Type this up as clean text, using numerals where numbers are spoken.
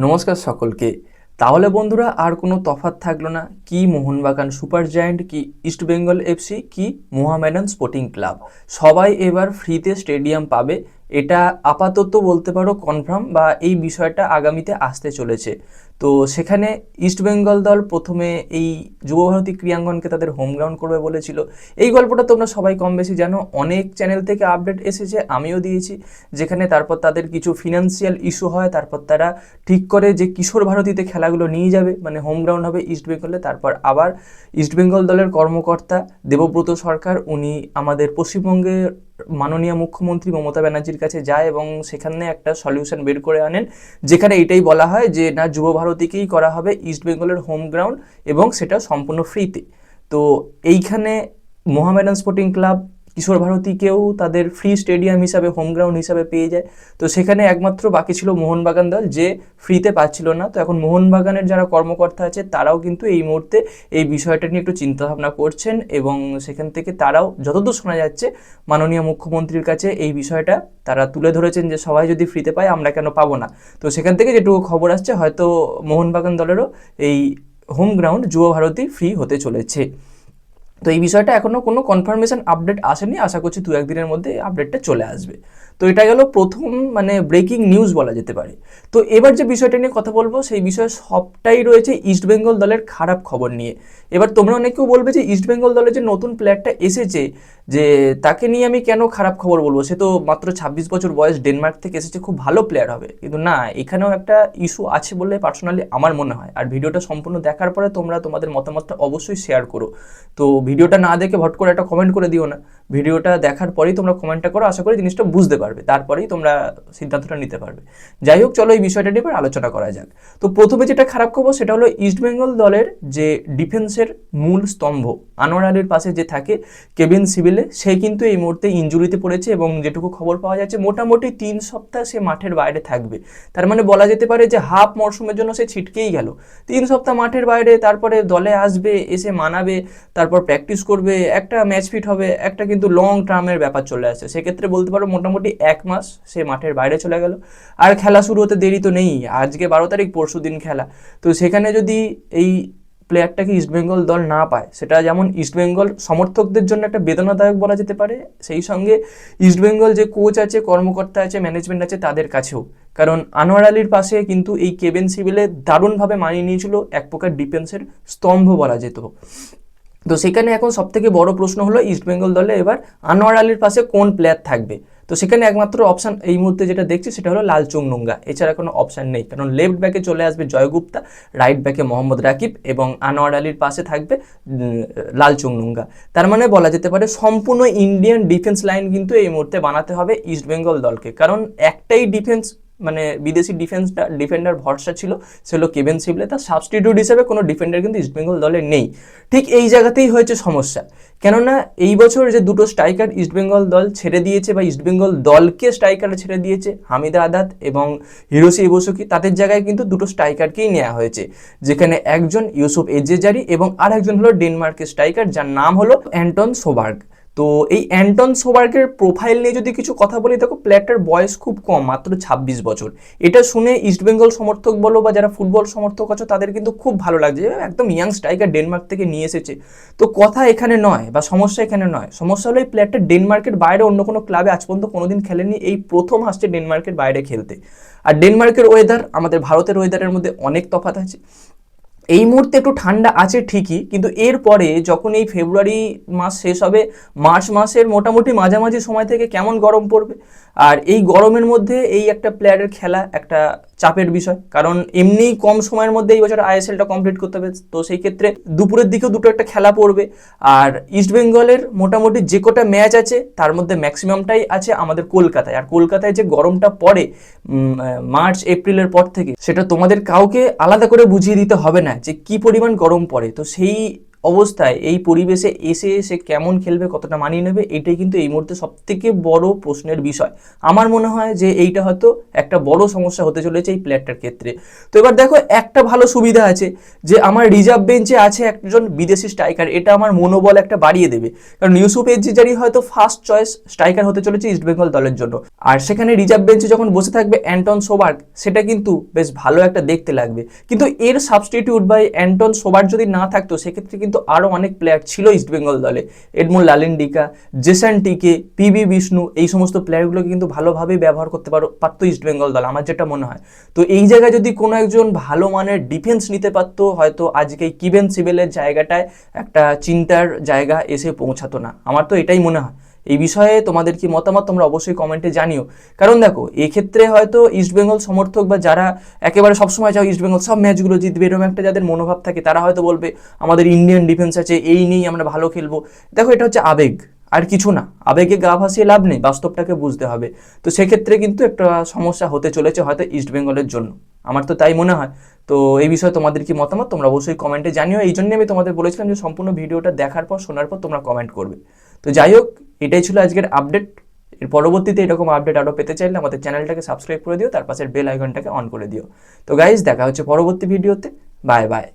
নমস্কার সকলকে। তাহলে বন্ধুরা আর কোনো তফাৎ থাকলো না, কি মোহনবাগান সুপার জায়ান্ট, কি ইস্টবেঙ্গল এফসি, কি মোহামেডান স্পোর্টিং ক্লাব, সবাই এবার ফ্রিতে স্টেডিয়াম পাবে। এটা আপাতত বলতে পারো কনফার্ম, বা এই বিষয়টা আগামীতে আসতে চলেছে। তো সেখানে ইস্টবেঙ্গল দল প্রথমে এই যুবভারতী ক্রীড়াঙ্গনকে তাদের হোম গ্রাউন্ড করবে বলেছিল। এই গল্পটা তোমরা সবাই কম বেশি জানো, অনেক চ্যানেল থেকে আপডেট এসেছে, আমিও দিয়েছি। যেখানে তারপর তাদের কিছু ফিনান্সিয়াল ইস্যু হয়, তারপর তারা ঠিক করে যে কিশোর ভারতীতে খেলাগুলো নিয়ে যাবে, মানে হোম গ্রাউন্ড হবে ইস্টবেঙ্গলে। তারপর আবার ইস্টবেঙ্গল দলের কর্মকর্তা দেবব্রত সরকার উনি আমাদের পশ্চিমবঙ্গের মাননীয় মুখ্যমন্ত্রী মমতা ব্যানার্জির কাছে যায় এবং সেখানে একটা সলিউশন বের করে আনেন, যেখানে এটাই বলা হয় যে না, যুব ভারতীকেই করা হবে ইস্টবেঙ্গলের হোম গ্রাউন্ড এবং সেটা সম্পূর্ণ ফ্রিতে। তো এইখানে মোহামেডান স্পোর্টিং ক্লাব কিশোর ভারতীকেও তাদের ফ্রি স্টেডিয়াম হিসাবে, হোম গ্রাউন্ড হিসাবে পেয়ে যায়। তো সেখানে একমাত্র বাকি ছিল মোহনবাগান দল, যে ফ্রিতে পাচ্ছিল না। তো এখন মোহনবাগানের যারা কর্মকর্তা আছে তারাও কিন্তু এই মুহূর্তে এই বিষয়টা নিয়ে একটু চিন্তাভাবনা করছেন, এবং সেখান থেকে তারাও যতদূর শোনা যাচ্ছে মাননীয় মুখ্যমন্ত্রীর কাছে এই বিষয়টা তারা তুলে ধরেছেন যে সবাই যদি ফ্রিতে পায় আমরা কেন পাবো না। তো সেখান থেকে যেটুকু খবর আসছে, হয়তো মোহনবাগান দলেরও এই হোম গ্রাউন্ড যুব ভারতী ফ্রি হতে চলেছে। তো এই বিষয়টা এখনও কোনো কনফার্মেশন আপডেট আসেনি, আশা করছি দু একদিনের মধ্যে এই আপডেটটা চলে আসবে। তো এটা গেল প্রথম মানে ব্রেকিং নিউজ বলা যেতে পারে। তো এবার যে বিষয়টা নিয়ে কথা বলবো সেই বিষয়ে সবটাই রয়েছে ইস্টবেঙ্গল দলের খারাপ খবর নিয়ে। এবার তোমরা অনেকেও বলবে যে ইস্টবেঙ্গল দলের যে নতুন প্লেয়ারটা এসেছে, যে তাকে নিয়ে আমি কেন খারাপ খবর বলবো, সে তো মাত্র 26 বছর বয়স, ডেনমার্ক থেকে এসেছে, খুব ভালো প্লেয়ার হবে। কিন্তু না, এখানেও একটা ইস্যু আছে বলে পার্সোনালি আমার মনে হয়। আর ভিডিওটা সম্পূর্ণ দেখার পরে তোমরা তোমাদের মতামতটা অবশ্যই শেয়ার করো। তো ভিডিওটা না দেখে ভট করে একটা কমেন্ট করে দিও না, ভিডিওটা দেখার পরেই তোমরা কমেন্টটা করো, আশা করি জিনিসটা বুঝতে পারবে, তারপরেই তোমরা সিদ্ধান্তটা নিতে পারবে। যাই হোক, চলো এই বিষয়টা নিয়ে এবার আলোচনা করা যাক। তো প্রথমে যেটা খারাপ খবর সেটা হলো ইস্টবেঙ্গল দলের যে ডিফেন্সের মূল স্তম্ভ আনোয়ার আলীর পাশে যে থাকে কেভিন সিভিলে, সে কিন্তু এই মুহূর্তে ইনজুরিতে পড়েছে, এবং যেটুকু খবর পাওয়া যাচ্ছে মোটামুটি 3 সপ্তাহ সে মাঠের বাইরে থাকবে। তার মানে বলা যেতে পারে যে হাফ মরশুমের জন্য সে ছিটকেই গেল। 3 সপ্তাহ মাঠের বাইরে, তারপরে দলে আসবে, এসে মানাবে, তারপর প্র্যাকটিস করবে, একটা ম্যাচ ফিট হবে, একটা কিন্তু লং টার্মের ব্যাপার চলে আসছে। সেক্ষেত্রে বলতে পারো মোটামুটি 1 মাস সে মাঠের বাইরে চলে গেল। আর খেলা শুরু হতে দেরি তো নেই, আজকে 12 তারিখ, পরশু দিন খেলা। তো সেখানে যদি এই প্লেয়ারটাকে ইস্টবেঙ্গল দল না পায়, সেটা যেমন ইস্টবেঙ্গল সমর্থকদের জন্য একটা বেদনাদায়ক বলা যেতে পারে, সেই সঙ্গে ইস্টবেঙ্গল যে কোচ আছে, কর্মকর্তা আছে, ম্যানেজমেন্ট আছে, তাদের কাছেও। কারণ আনোয়ার আলীর পাশে কিন্তু এই কেভিন সিভিলে দারুণভাবে মানিয়ে নিয়েছিল, এক প্রকার ডিফেন্সের স্তম্ভ বলা যেত। তো সেখানে এখন সবথেকে বড় প্রশ্ন হলো ইস্টবেঙ্গল দলে এবার আনোয়ার আলীর পাশে কোন প্লেয়ার থাকবে। তো সেখানে একমাত্র অপশান এই মুহূর্তে যেটা দেখছি সেটা হলো লালচুং নুঙ্গা, এছাড়া কোনো অপশান নেই। কারণ লেফট ব্যাকে চলে আসবে জয় গুপ্তা, রাইট ব্যাকে মোহাম্মদ রাকিব, এবং আনোয়ার আলীর পাশে থাকবে লালচুং নুঙ্গা। তার মানে বলা যেতে পারে সম্পূর্ণ ইন্ডিয়ান ডিফেন্স লাইন কিন্তু এই মুহূর্তে বানাতে হবে ইস্টবেঙ্গল দলকে। কারণ একটাই ডিফেন্স, মানে বিদেশি ডিফেন্ডার ভরসা ছিল, সে হলো কেভিন সিভলে। তার সাবস্টিটিউট হিসেবে কোনো ডিফেন্ডার কিন্তু ইস্টবেঙ্গল দলে নেই। ঠিক এই জায়গাতেই হয়েছে সমস্যা, কেননা এই বছর যে দুটো স্ট্রাইকার ইস্টবেঙ্গল দল ছেড়ে দিয়েছে, বা ইস্টবেঙ্গল দলকে স্ট্রাইকার ছেড়ে দিয়েছে, হামিদা আদাত এবং হিরোশি ইবোসুকি, তাদের জায়গায় কিন্তু দুটো স্ট্রাইকারকেই নেওয়া হয়েছে, যেখানে একজন ইউসুফ এজেজারি এবং আর একজন হলো ডেনমার্কের স্ট্রাইকার যার নাম হলো অ্যান্টন সোবার্গ। তো এই অ্যান্টন সোবার্গের প্রোফাইল নিয়ে যদি কিছু কথা বলি, দেখো প্লেয়ারটার বয়স খুব কম, মাত্র 26 বছর। এটা শুনে ইস্টবেঙ্গল সমর্থক বলো বা যারা ফুটবল সমর্থক আছো তাদের কিন্তু খুব ভালো লাগছে, একদম ইয়াং স্ট্রাইকার, ডেনমার্ক থেকে নিয়ে এসেছে। তো কথা এখানে নয়, বা সমস্যা এখানে নয়, সমস্যা হলো এই প্লেয়ারটা ডেনমার্কের বাইরে অন্য কোনো ক্লাবে আজ পর্যন্ত কোনোদিন খেলেনি, এই প্রথম আসছে ডেনমার্কের বাইরে খেলতে। আর ডেনমার্কের ওয়েদার আমাদের ভারতের ওয়েদারের মধ্যে অনেক তফাৎ আছে। এই মুহূর্তে একটু ঠান্ডা আছে ঠিকই, কিন্তু এরপরে যখন এই ফেব্রুয়ারি মাস শেষ হবে, মার্চ মাসের মোটামুটি মাঝামাঝি সময় থেকে কেমন গরম পড়বে। আর এই গরমের মধ্যে এই একটা প্লেয়ারের খেলা একটা চাপের বিষয়, কারণ এমনিই কম সময়ের মধ্যে এই বছর আইএসএলটা কমপ্লিট করতে হবে। তো সেই ক্ষেত্রে দুপুরের দিকেও দুটো একটা খেলা পড়বে। আর ইস্টবেঙ্গলের মোটামুটি যে কটা ম্যাচ আছে তার মধ্যে ম্যাক্সিমামটাই আছে আমাদের কলকাতায়। আর কলকাতায় যে গরমটা পড়ে মার্চ এপ্রিলের পর থেকে, সেটা তোমাদের কাউকে আলাদা করে বুঝিয়ে দিতে হবে না যে কি পরিমাণ গরম পড়ে। তো সেই অবস্থায় এই পরিবেশে এসে সে কেমন খেলবে, কতটা মানিয়ে নেবে, এটাই কিন্তু এই মুহূর্তে সবথেকে বড় প্রশ্নের বিষয়। আমার মনে হয় যে এইটা হয়তো একটা বড় সমস্যা হতে চলেছে এই প্লেয়ারটার ক্ষেত্রে। তো এবার দেখো, একটা ভালো সুবিধা আছে যে আমার রিজার্ভ বেঞ্চে আছে একজন বিদেশি স্ট্রাইকার, এটা আমার মনোবল একটা বাড়িয়ে দেবে। কারণ ইউসুফ এজিজারি হয়তো ফার্স্ট চয়েস স্ট্রাইকার হতে চলেছে ইস্টবেঙ্গল দলের জন্য, আর সেখানে রিজার্ভ বেঞ্চে যখন বসে থাকবে অ্যান্টন সোবার্গ, সেটা কিন্তু বেশ ভালো একটা দেখতে লাগবে। কিন্তু এর সাবস্টিটিউট বা অ্যান্টন সোবার্গ যদি না থাকতো, সেক্ষেত্রে কিন্তু আরও অনেক প্লেয়ার ছিল ইস্টবেঙ্গল দলে। এডমন্ড লালেন্ডিকা, জেসন টিকে, পিবি বিষ্ণু, এই সমস্ত প্লেয়ারগুলোকে কিন্তু ভালোভাবে ব্যবহার করতে পারতো ইস্টবেঙ্গল দল, আমার যেটা মনে হয়। তো এই জায়গায় যদি কোনো একজন ভালো মানের ডিফেন্স নিতে পারতো, হয়তো আজকে কিবেন সিবেলের জায়গাটায় একটা চিন্তার জায়গা এসে পৌঁছাতো না। আমার তো এটাই মনে হয়। এই বিষয়ে তোমাদের কি মতামত তোমরা অবশ্যই কমেন্টে জানিও। কারণ দেখো, এক্ষেত্রে হয়তো ইস্টবেঙ্গল সমর্থক বা যারা একেবারে সবসময় চাও ইস্টবেঙ্গল সব ম্যাচগুলো জিতবে, এরকম একটা যাদের মনোভাব থাকে, তারা হয়তো বলবে আমাদের ইন্ডিয়ান ডিফেন্স আছে, এই নিয়েই আমরা ভালো খেলবো। দেখো, এটা হচ্ছে আবেগ, আর কিছু না। আবেগে গা ভাসিয়ে লাভ নেই, বাস্তবটাকে বুঝতে হবে। তো সেক্ষেত্রে কিন্তু একটা সমস্যা হতে চলেছে হয়তো ইস্টবেঙ্গলের জন্য, আমার তো তাই মনে হয়। তো এই বিষয়ে তোমাদের কি মতামত তোমরা অবশ্যই কমেন্টে জানিও। এই জন্য আমি তোমাদের বলেছিলাম যে সম্পূর্ণ ভিডিওটা দেখার পর, শোনার পর তোমরা কমেন্ট করবে। তো যাই হোক, এটাই ছিল আজকের আপডেট। এর পরবর্তীতে এরকম আপডেট আরও পেতে চাইলে আমাদের চ্যানেলটাকে সাবস্ক্রাইব করে দিও, তার পাশের বেল আইকনটাকে অন করে দিও। তো গাইজ, দেখা হচ্ছে পরবর্তী ভিডিওতে। Bye bye.